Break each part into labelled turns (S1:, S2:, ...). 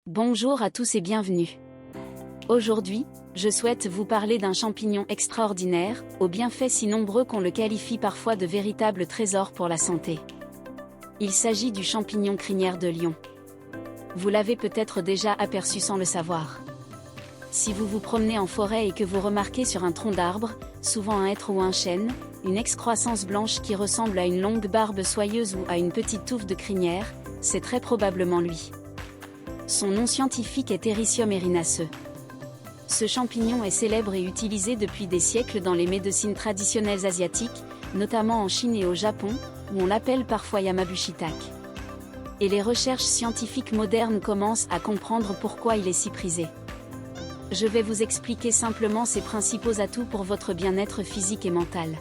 S1: Bonjour à tous et bienvenue. Aujourd'hui, je souhaite vous parler d'un champignon extraordinaire, aux bienfaits si nombreux qu'on le qualifie parfois de véritable trésor pour la santé. Il s'agit du champignon crinière de lion. Vous l'avez peut-être déjà aperçu sans le savoir. Si vous vous promenez en forêt et que vous remarquez sur un tronc d'arbre, souvent un hêtre ou un chêne, une excroissance blanche qui ressemble à une longue barbe soyeuse ou à une petite touffe de crinière, c'est très probablement lui. Son nom scientifique est Hericium erinaceux. Ce champignon est célèbre et utilisé depuis des siècles dans les médecines traditionnelles asiatiques, notamment en Chine et au Japon, où on l'appelle parfois Yamabushitake. Et les recherches scientifiques modernes commencent à comprendre pourquoi il est si prisé. Je vais vous expliquer simplement ses principaux atouts pour votre bien-être physique et mental.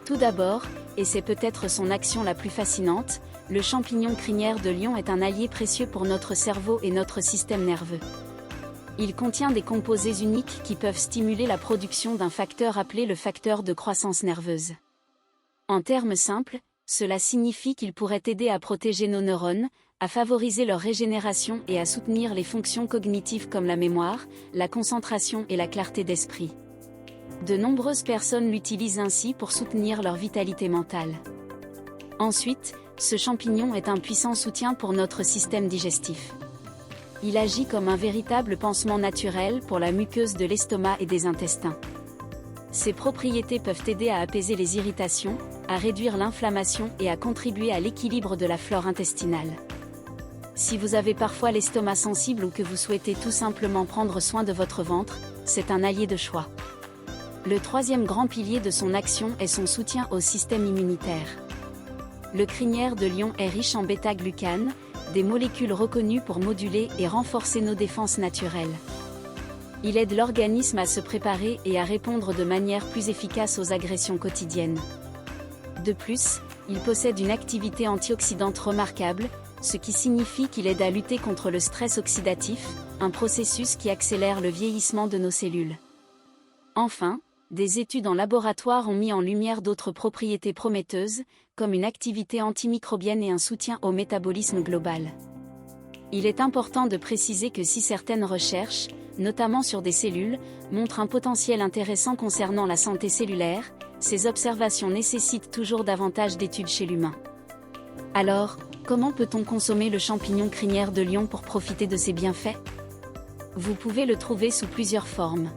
S1: Tout d'abord, et c'est peut-être son action la plus fascinante, le champignon crinière de lion est un allié précieux pour notre cerveau et notre système nerveux. Il contient des composés uniques qui peuvent stimuler la production d'un facteur appelé le facteur de croissance nerveuse. En termes simples, cela signifie qu'il pourrait aider à protéger nos neurones, à favoriser leur régénération et à soutenir les fonctions cognitives comme la mémoire, la concentration et la clarté d'esprit. De nombreuses personnes l'utilisent ainsi pour soutenir leur vitalité mentale. Ensuite, ce champignon est un puissant soutien pour notre système digestif. Il agit comme un véritable pansement naturel pour la muqueuse de l'estomac et des intestins. Ses propriétés peuvent aider à apaiser les irritations, à réduire l'inflammation et à contribuer à l'équilibre de la flore intestinale. Si vous avez parfois l'estomac sensible ou que vous souhaitez tout simplement prendre soin de votre ventre, c'est un allié de choix. Le troisième grand pilier de son action est son soutien au système immunitaire. Le crinière de lion est riche en bêta-glucane, des molécules reconnues pour moduler et renforcer nos défenses naturelles. Il aide l'organisme à se préparer et à répondre de manière plus efficace aux agressions quotidiennes. De plus, il possède une activité antioxydante remarquable, ce qui signifie qu'il aide à lutter contre le stress oxydatif, un processus qui accélère le vieillissement de nos cellules. Enfin, des études en laboratoire ont mis en lumière d'autres propriétés prometteuses, comme une activité antimicrobienne et un soutien au métabolisme global. Il est important de préciser que si certaines recherches, notamment sur des cellules, montrent un potentiel intéressant concernant la santé cellulaire, ces observations nécessitent toujours davantage d'études chez l'humain. Alors, comment peut-on consommer le champignon crinière de lion pour profiter de ses bienfaits ? Vous pouvez le trouver sous plusieurs formes.